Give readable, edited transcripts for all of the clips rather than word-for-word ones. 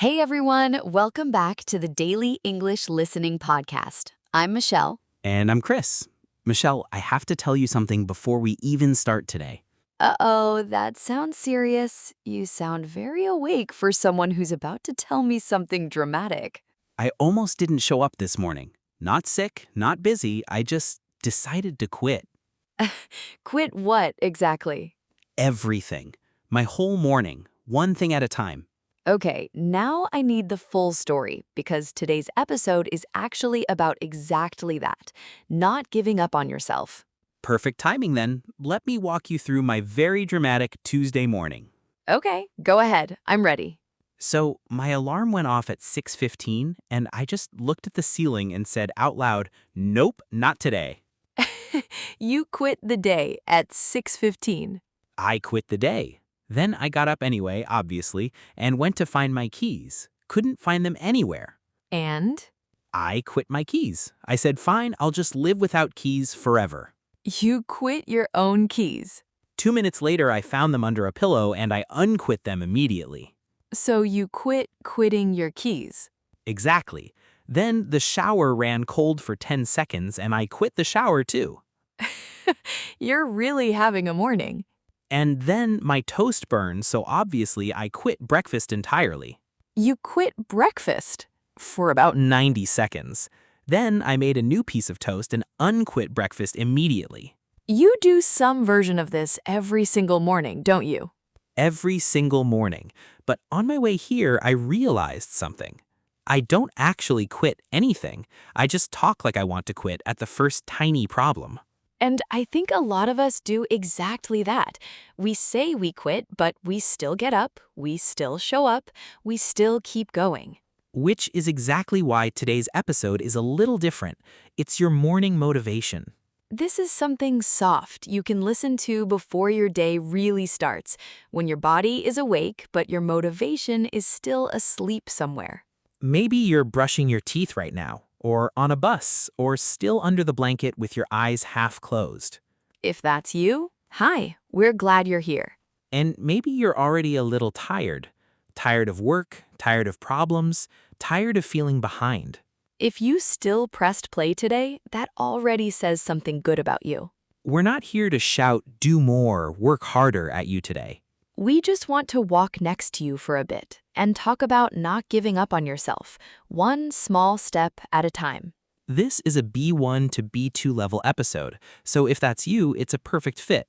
Hey everyone, welcome back to the Daily English Listening Podcast. I'm Michelle. And I'm Chris. Michelle, I have to tell you something before we even start today. Uh-oh, that sounds serious. You sound very awake for someone who's about to tell me something dramatic. I almost didn't show up this morning. Not sick, not busy, I just decided to quit. Quit what exactly? Everything. My whole morning, one thing at a time. Okay, now I need the full story because today's episode is actually about exactly that, not giving up on yourself. Perfect timing then. Let me walk you through my very dramatic Tuesday morning. Okay, go ahead. I'm ready. So, my alarm went off at 6:15 and I just looked at the ceiling and said out loud, "Nope, not today." You quit the day at 6:15. I quit the day. Then I got up anyway, obviously, and went to find my keys. Couldn't find them anywhere. And? I quit my keys. I said, fine, I'll just live without keys forever. You quit your own keys. 2 minutes later, I found them under a pillow and I unquit them immediately. So you quit quitting your keys. Exactly. Then the shower ran cold for 10 seconds and I quit the shower too. You're really having a morning. And then my toast burned, so obviously I quit breakfast entirely. You quit breakfast. For about 90 seconds. Then I made a new piece of toast and unquit breakfast immediately. You do some version of this every single morning, don't you? Every single morning. But on my way here, I realized something. I don't actually quit anything. I just talk like I want to quit at the first tiny problem. And I think a lot of us do exactly that. We say we quit, but we still get up, we still show up, we still keep going. Which is exactly why today's episode is a little different. It's your morning motivation. This is something soft you can listen to before your day really starts, when your body is awake but your motivation is still asleep somewhere. Maybe you're brushing your teeth right now, or on a bus, or still under the blanket with your eyes half closed. If that's you, hi, we're glad you're here. And maybe you're already a little tired. Tired of work, tired of problems, tired of feeling behind. If you still pressed play today, that already says something good about you. We're not here to shout, do more, work harder at you today. We just want to walk next to you for a bit and talk about not giving up on yourself, one small step at a time. This is a B1 to B2 level episode, so if that's you, it's a perfect fit.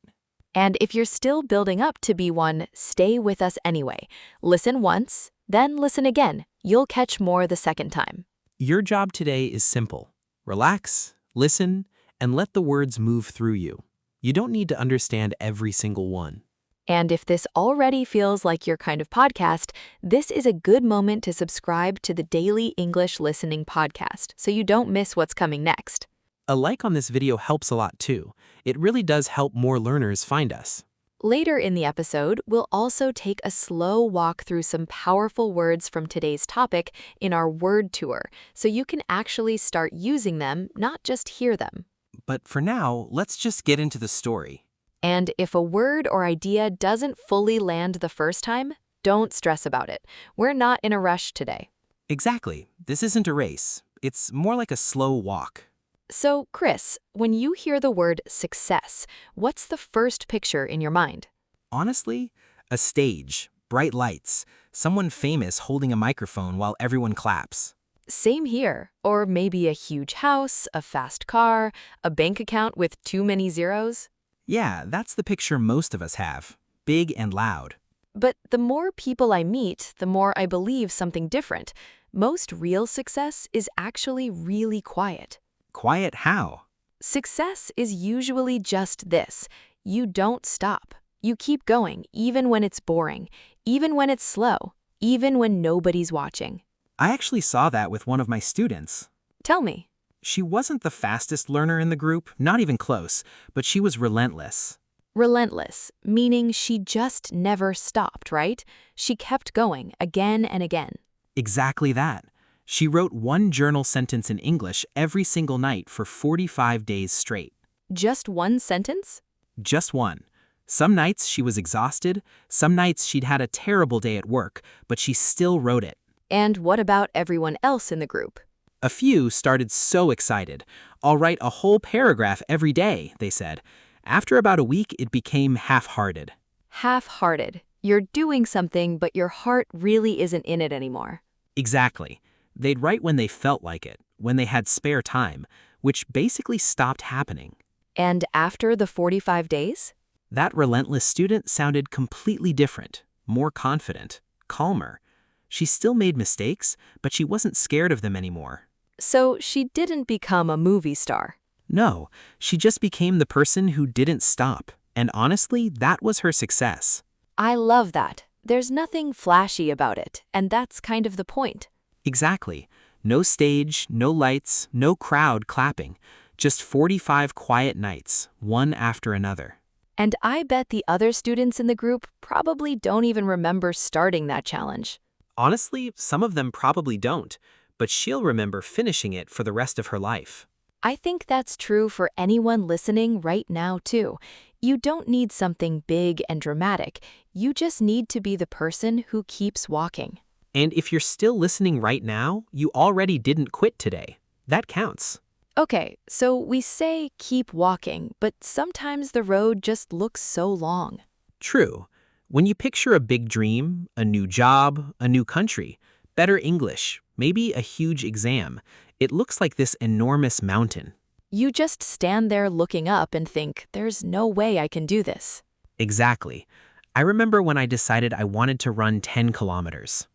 And if you're still building up to B1, stay with us anyway. Listen once, then listen again. You'll catch more the second time. Your job today is simple. Relax, listen, and let the words move through you. You don't need to understand every single one. And if this already feels like your kind of podcast, this is a good moment to subscribe to the Daily English Listening Podcast so you don't miss what's coming next. A like on this video helps a lot too. It really does help more learners find us. Later in the episode, we'll also take a slow walk through some powerful words from today's topic in our word tour, so you can actually start using them, not just hear them. But for now, let's just get into the story. And if a word or idea doesn't fully land the first time, don't stress about it. We're not in a rush today. Exactly. This isn't a race. It's more like a slow walk. So, Chris, when you hear the word success, what's the first picture in your mind? Honestly, a stage, bright lights, someone famous holding a microphone while everyone claps. Same here. Or maybe a huge house, a fast car, a bank account with too many zeros. Yeah, that's the picture most of us have. Big and loud. But the more people I meet, the more I believe something different. Most real success is actually really quiet. Quiet how? Success is usually just this. You don't stop. You keep going, even when it's boring, even when it's slow, even when nobody's watching. I actually saw that with one of my students. Tell me. She wasn't the fastest learner in the group, not even close, but she was relentless. Relentless, meaning she just never stopped, right? She kept going again and again. Exactly that. She wrote one journal sentence in English every single night for 45 days straight. Just one sentence? Just one. Some nights she was exhausted, some nights she'd had a terrible day at work, but she still wrote it. And what about everyone else in the group? A few started so excited. I'll write a whole paragraph every day, they said. After about a week, it became half-hearted. Half-hearted. You're doing something, but your heart really isn't in it anymore. Exactly. They'd write when they felt like it, when they had spare time, which basically stopped happening. And after the 45 days? That relentless student sounded completely different, more confident, calmer. She still made mistakes, but she wasn't scared of them anymore. So she didn't become a movie star. No, she just became the person who didn't stop, and honestly, that was her success. I love that. There's nothing flashy about it, and that's kind of the point. Exactly. No stage, no lights, no crowd clapping. Just 45 quiet nights, one after another. And I bet the other students in the group probably don't even remember starting that challenge. Honestly, some of them probably don't, but she'll remember finishing it for the rest of her life. I think that's true for anyone listening right now, too. You don't need something big and dramatic. You just need to be the person who keeps walking. And if you're still listening right now, you already didn't quit today. That counts. Okay, so we say keep walking, but sometimes the road just looks so long. True. When you picture a big dream, a new job, a new country, better English, maybe a huge exam, it looks like this enormous mountain. You just stand there looking up and think, there's no way I can do this. Exactly. I remember when I decided I wanted to run 10 kilometers.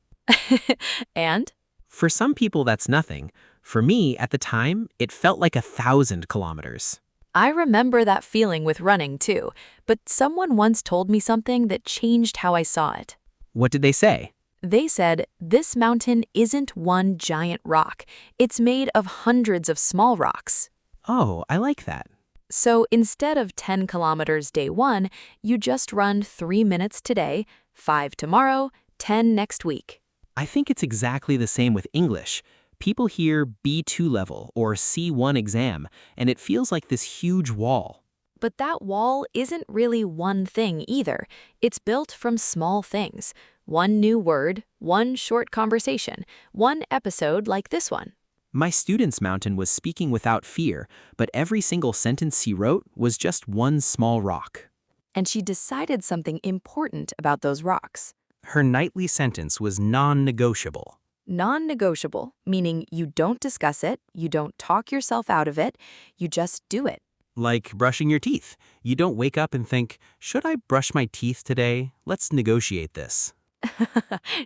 And? For some people, that's nothing. For me, at the time, it felt like 1,000 kilometers. I remember that feeling with running too, but someone once told me something that changed how I saw it. What did they say? They said, this mountain isn't one giant rock. It's made of hundreds of small rocks. Oh, I like that. So instead of 10 kilometers day 1, you just run 3 minutes today, 5 tomorrow, 10 next week. I think it's exactly the same with English. People hear B2 level or C1 exam, and it feels like this huge wall. But that wall isn't really one thing either. It's built from small things. One new word, one short conversation, one episode like this one. My student's mountain was speaking without fear, but every single sentence he wrote was just one small rock. And she decided something important about those rocks. Her nightly sentence was non-negotiable. Non-negotiable, meaning you don't discuss it, you don't talk yourself out of it, you just do it. Like brushing your teeth. You don't wake up and think, should I brush my teeth today? Let's negotiate this.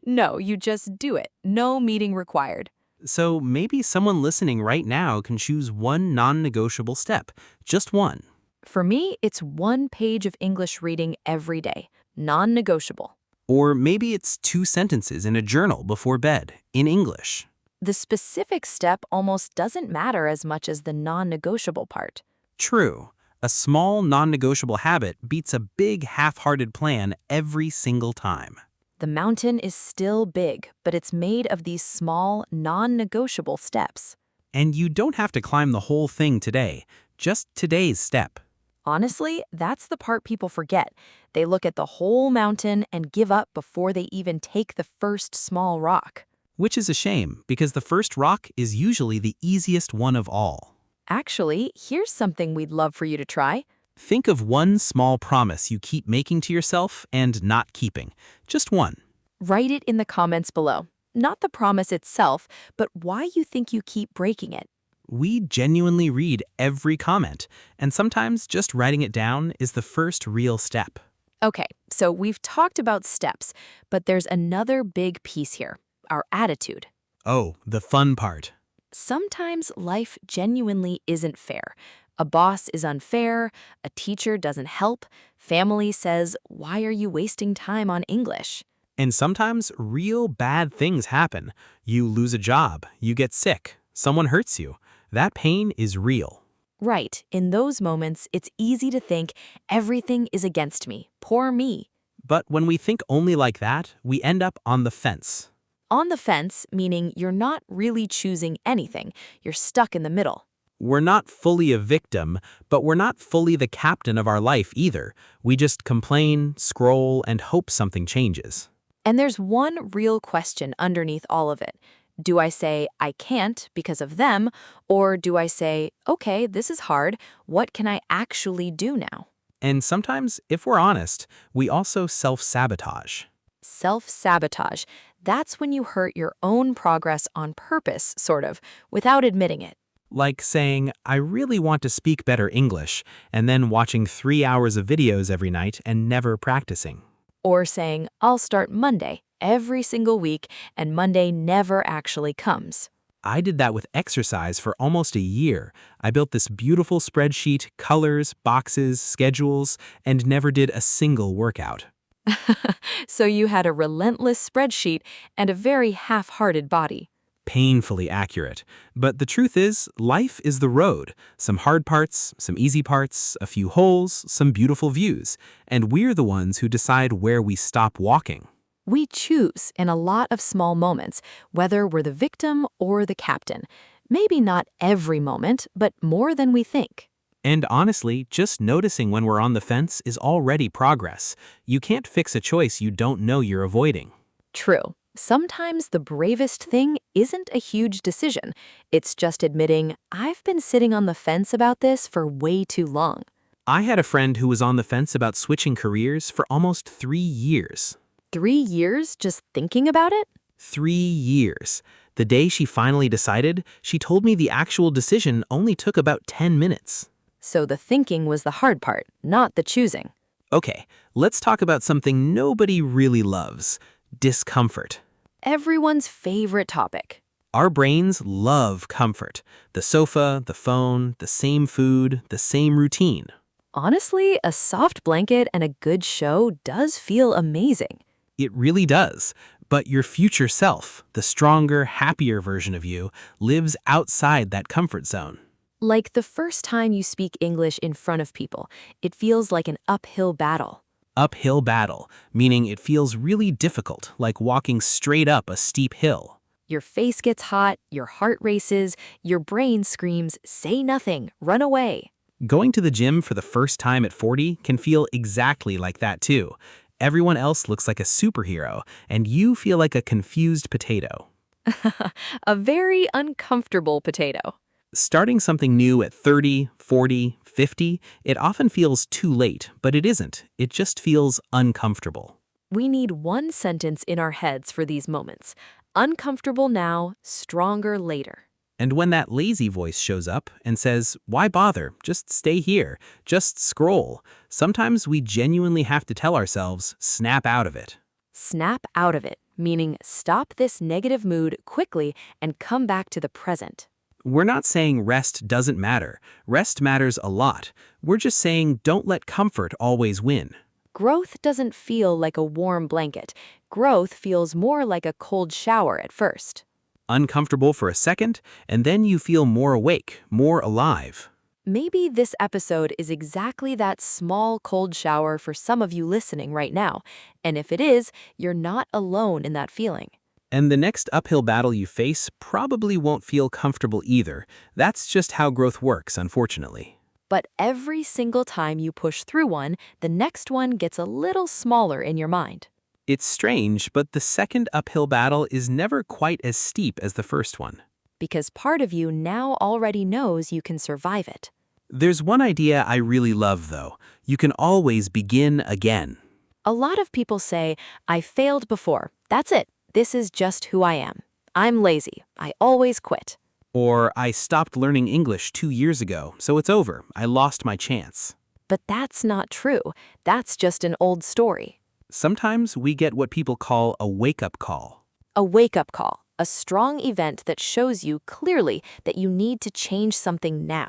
No, you just do it. No meeting required. So maybe someone listening right now can choose one non-negotiable step, just one. For me, it's 1 page of English reading every day. Non-negotiable. Or maybe it's 2 sentences in a journal before bed, in English. The specific step almost doesn't matter as much as the non-negotiable part. True. A small non-negotiable habit beats a big half-hearted plan every single time. The mountain is still big, but it's made of these small, non-negotiable steps. And you don't have to climb the whole thing today, just today's step. Honestly, that's the part people forget. They look at the whole mountain and give up before they even take the first small rock. Which is a shame, because the first rock is usually the easiest one of all. Actually, here's something we'd love for you to try. Think of one small promise you keep making to yourself and not keeping. Just one. Write it in the comments below. Not the promise itself, but why you think you keep breaking it. We genuinely read every comment, and sometimes just writing it down is the first real step. Okay, so we've talked about steps, but there's another big piece here, our attitude. Oh, the fun part. Sometimes life genuinely isn't fair. A boss is unfair, a teacher doesn't help, family says, "Why are you wasting time on English?" And sometimes real bad things happen. You lose a job, you get sick, someone hurts you. That pain is real. Right, in those moments, it's easy to think, everything is against me, poor me. But when we think only like that, we end up on the fence. On the fence, meaning you're not really choosing anything, you're stuck in the middle. We're not fully a victim, but we're not fully the captain of our life either. We just complain, scroll, and hope something changes. And there's one real question underneath all of it. Do I say, I can't because of them, or do I say, okay, this is hard, what can I actually do now? And sometimes, if we're honest, we also self-sabotage. Self-sabotage. That's when you hurt your own progress on purpose, sort of, without admitting it. Like saying, I really want to speak better English, and then watching 3 hours of videos every night and never practicing. Or saying, I'll start Monday every single week, and Monday never actually comes. I did that with exercise for almost a year. I built this beautiful spreadsheet, colors, boxes, schedules, and never did a single workout. So you had a relentless spreadsheet and a very half-hearted body. Painfully accurate. But the truth is, life is the road. Some hard parts, some easy parts, a few holes, some beautiful views. And we're the ones who decide where we stop walking. We choose in a lot of small moments, whether we're the victim or the captain. Maybe not every moment, but more than we think. And honestly, just noticing when we're on the fence is already progress. You can't fix a choice you don't know you're avoiding. True. Sometimes the bravest thing isn't a huge decision. It's just admitting, I've been sitting on the fence about this for way too long. I had a friend who was on the fence about switching careers for almost 3 years. 3 years just thinking about it? 3 years. The day she finally decided, she told me the actual decision only took about 10 minutes. So the thinking was the hard part, not the choosing. Okay, let's talk about something nobody really loves: discomfort. Everyone's favorite topic. Our brains love comfort. The sofa, the phone, the same food, the same routine. Honestly, a soft blanket and a good show does feel amazing. It really does. But your future self, the stronger, happier version of you, lives outside that comfort zone. Like the first time you speak English in front of people, it feels like an uphill battle. Uphill battle, meaning it feels really difficult, like walking straight up a steep hill. Your face gets hot, your heart races, your brain screams, say nothing, run away. Going to the gym for the first time at 40 can feel exactly like that too. Everyone else looks like a superhero, and you feel like a confused potato. A very uncomfortable potato. Starting something new at 30, 40, 50, it often feels too late, but it isn't. It just feels uncomfortable. We need one sentence in our heads for these moments. Uncomfortable now, stronger later. And when that lazy voice shows up and says, why bother? Just stay here. Just scroll. Sometimes we genuinely have to tell ourselves, snap out of it. Snap out of it, meaning stop this negative mood quickly and come back to the present. We're not saying rest doesn't matter. Rest matters a lot. We're just saying don't let comfort always win. Growth doesn't feel like a warm blanket. Growth feels more like a cold shower at first. Uncomfortable for a second, and then you feel more awake, more alive. Maybe this episode is exactly that small cold shower for some of you listening right now. And if it is, you're not alone in that feeling. And the next uphill battle you face probably won't feel comfortable either. That's just how growth works, unfortunately. But every single time you push through one, the next one gets a little smaller in your mind. It's strange, but the second uphill battle is never quite as steep as the first one. Because part of you now already knows you can survive it. There's one idea I really love, though. You can always begin again. A lot of people say, I failed before. That's it. This is just who I am. I'm lazy. I always quit. Or, I stopped learning English 2 years ago, so it's over. I lost my chance. But that's not true. That's just an old story. Sometimes we get what people call a wake-up call. A wake-up call, a strong event that shows you clearly that you need to change something now.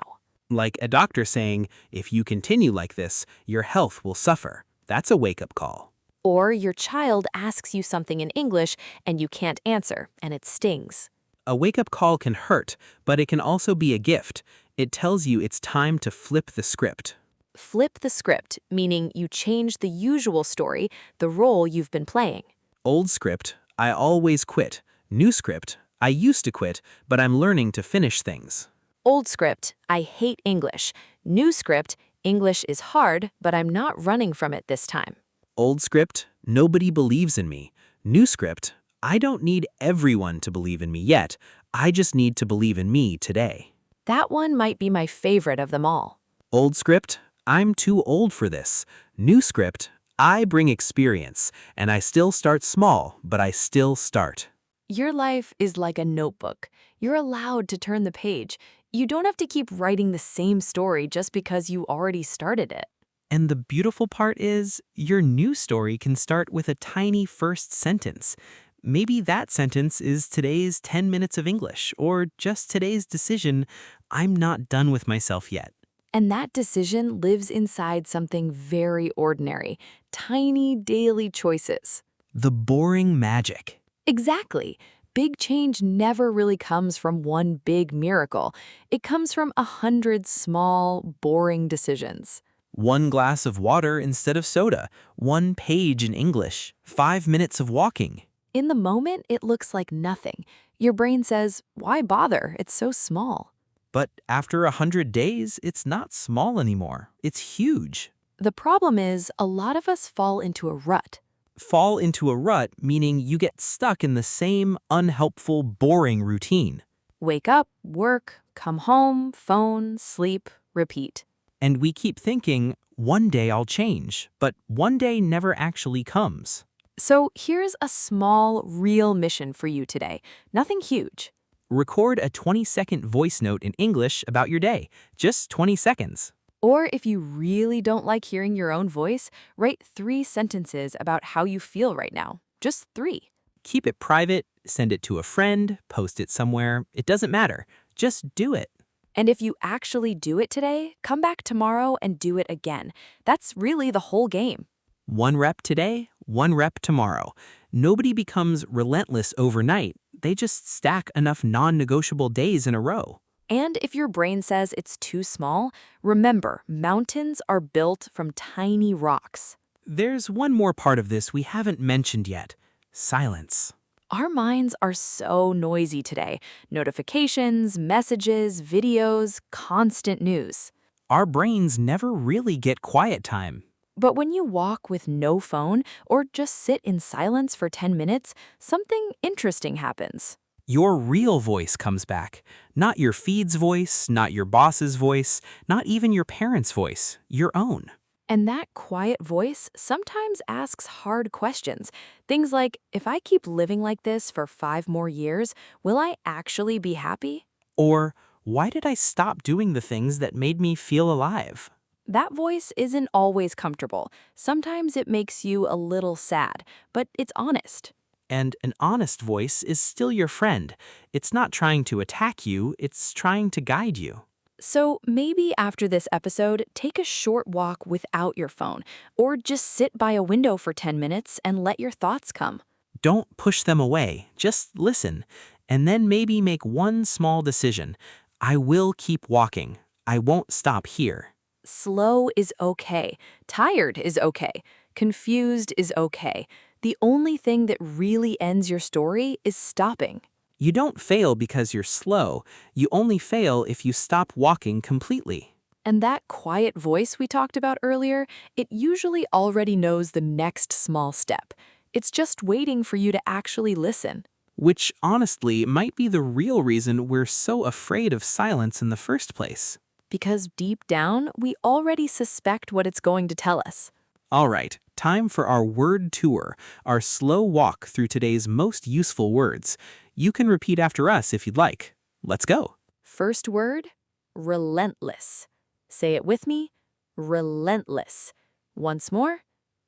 Like a doctor saying, if you continue like this, your health will suffer. That's a wake-up call. Or your child asks you something in English and you can't answer, and it stings. A wake-up call can hurt, but it can also be a gift. It tells you it's time to flip the script. Flip the script, meaning you change the usual story, the role you've been playing. Old script, I always quit. New script, I used to quit, but I'm learning to finish things. Old script, I hate English. New script, English is hard, but I'm not running from it this time. Old script, nobody believes in me. New script, I don't need everyone to believe in me yet. I just need to believe in me today. That one might be my favorite of them all. Old script, I'm too old for this. New script, I bring experience, and I still start small, but I still start. Your life is like a notebook. You're allowed to turn the page. You don't have to keep writing the same story just because you already started it. And the beautiful part is, your new story can start with a tiny first sentence. Maybe that sentence is today's 10 minutes of English, or just today's decision, I'm not done with myself yet. And that decision lives inside something very ordinary, tiny daily choices. The boring magic. Exactly. Big change never really comes from one big miracle. It comes from 100 small, boring decisions. 1 glass of water instead of soda, 1 page in English, 5 minutes of walking. In the moment, it looks like nothing. Your brain says, why bother? It's so small. But after 100 days, it's not small anymore. It's huge. The problem is, a lot of us fall into a rut. Fall into a rut, meaning you get stuck in the same unhelpful, boring routine. Wake up, work, come home, phone, sleep, repeat. And we keep thinking, one day I'll change, but one day never actually comes. So here's a small, real mission for you today. Nothing huge. Record a 20-second voice note in English about your day. Just 20 seconds. Or if you really don't like hearing your own voice, write 3 sentences about how you feel right now. Just 3. Keep it private, send it to a friend, post it somewhere. It doesn't matter. Just do it. And if you actually do it today, come back tomorrow and do it again. That's really the whole game. 1 rep today, 1 rep tomorrow. Nobody becomes relentless overnight. They just stack enough non-negotiable days in a row. And if your brain says it's too small, remember, mountains are built from tiny rocks. There's one more part of this we haven't mentioned yet. Silence. Our minds are so noisy today. Notifications, messages, videos, constant news. Our brains never really get quiet time. But when you walk with no phone or just sit in silence for 10 minutes, something interesting happens. Your real voice comes back. Not your feed's voice, not your boss's voice, not even your parents' voice, your own. And that quiet voice sometimes asks hard questions. Things like, if I keep living like this for 5 more years, will I actually be happy? Or, why did I stop doing the things that made me feel alive? That voice isn't always comfortable. Sometimes it makes you a little sad, but it's honest. And an honest voice is still your friend. It's not trying to attack you, it's trying to guide you. So maybe after this episode, take a short walk without your phone, or just sit by a window for 10 minutes and let your thoughts come. Don't push them away, just listen. And then maybe make one small decision. I will keep walking. I won't stop here. Slow is okay. Tired is okay. Confused is okay. The only thing that really ends your story is stopping. You don't fail because you're slow. You only fail if you stop walking completely. And that quiet voice we talked about earlier, it usually already knows the next small step. It's just waiting for you to actually listen. Which, honestly, might be the real reason we're so afraid of silence in the first place. Because deep down, we already suspect what it's going to tell us. All right, time for our word tour, our slow walk through today's most useful words. You can repeat after us if you'd like. Let's go. First word, relentless. Say it with me, relentless. Once more,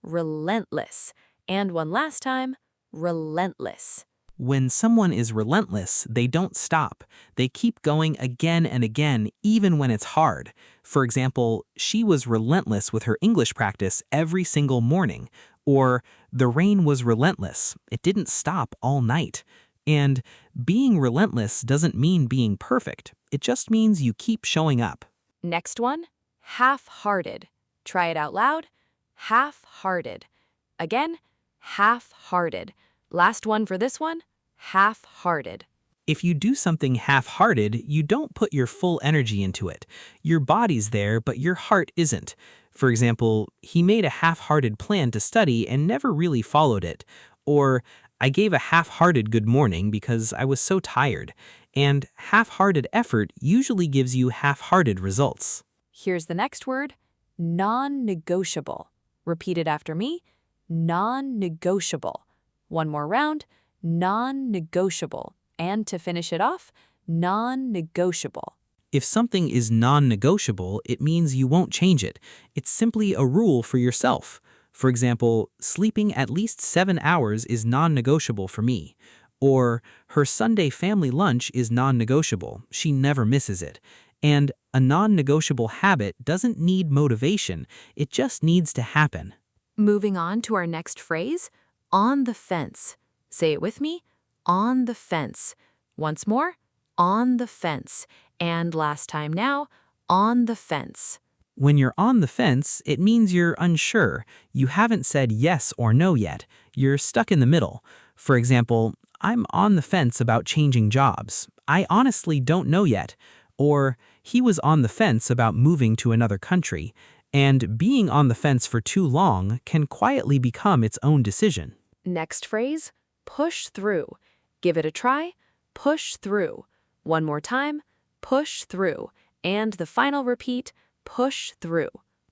relentless. And one last time, relentless. When someone is relentless, they don't stop. They keep going again and again, even when it's hard. For example, she was relentless with her English practice every single morning. Or, the rain was relentless. It didn't stop all night. And being relentless doesn't mean being perfect. It just means you keep showing up. Next one, half-hearted. Try it out loud. Half-hearted. Again, half-hearted. Last one for this one, half-hearted. If you do something half-hearted, you don't put your full energy into it. Your body's there, but your heart isn't. For example, he made a half-hearted plan to study and never really followed it. Or, I gave a half-hearted good morning because I was so tired, and half-hearted effort usually gives you half-hearted results. Here's the next word, non-negotiable. Repeat it after me, non-negotiable. One more round, non-negotiable. And to finish it off, non-negotiable. If something is non-negotiable, it means you won't change it. It's simply a rule for yourself. For example, sleeping at least 7 hours is non-negotiable for me. Or, her Sunday family lunch is non-negotiable. She never misses it. And a non-negotiable habit doesn't need motivation. It just needs to happen. Moving on to our next phrase, on the fence. Say it with me, on the fence. Once more, on the fence. And last time now, on the fence. When you're on the fence, it means you're unsure. You haven't said yes or no yet. You're stuck in the middle. For example, I'm on the fence about changing jobs. I honestly don't know yet. Or, he was on the fence about moving to another country. And being on the fence for too long can quietly become its own decision. Next phrase, push through. Give it a try, push through. One more time, push through. And the final repeat, push through.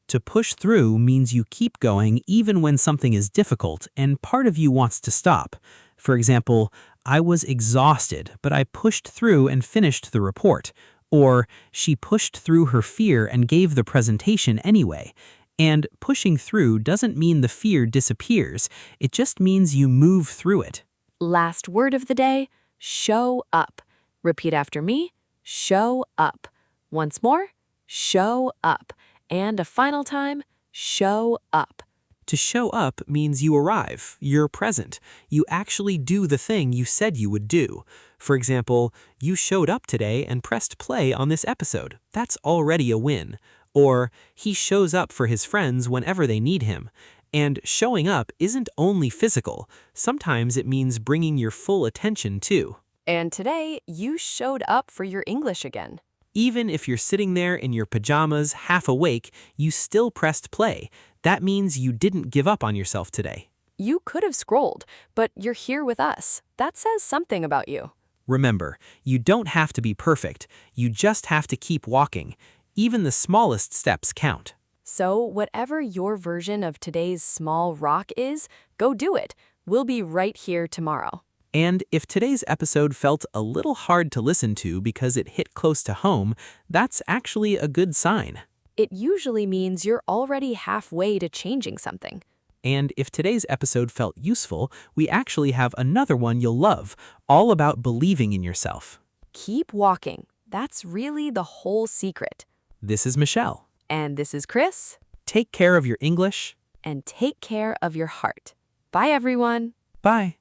To push through means you keep going even when something is difficult and part of you wants to stop. For example, I was exhausted, but I pushed through and finished the report. Or, she pushed through her fear and gave the presentation anyway. And pushing through doesn't mean the fear disappears. It just means you move through it. Last word of the day, show up. Repeat after me, show up. Once more, show up. And a final time, show up. To show up means you arrive, you're present. You actually do the thing you said you would do. For example, you showed up today and pressed play on this episode. That's already a win. Or, he shows up for his friends whenever they need him. And showing up isn't only physical. Sometimes it means bringing your full attention too. And today, you showed up for your English again. Even if you're sitting there in your pajamas, half awake, you still pressed play. That means you didn't give up on yourself today. You could have scrolled, but you're here with us. That says something about you. Remember, you don't have to be perfect. You just have to keep walking. Even the smallest steps count. So whatever your version of today's small rock is, go do it. We'll be right here tomorrow. And if today's episode felt a little hard to listen to because it hit close to home, that's actually a good sign. It usually means you're already halfway to changing something. And if today's episode felt useful, we actually have another one you'll love, all about believing in yourself. Keep walking. That's really the whole secret. This is Michelle. And this is Chris. Take care of your English. And take care of your heart. Bye, everyone. Bye.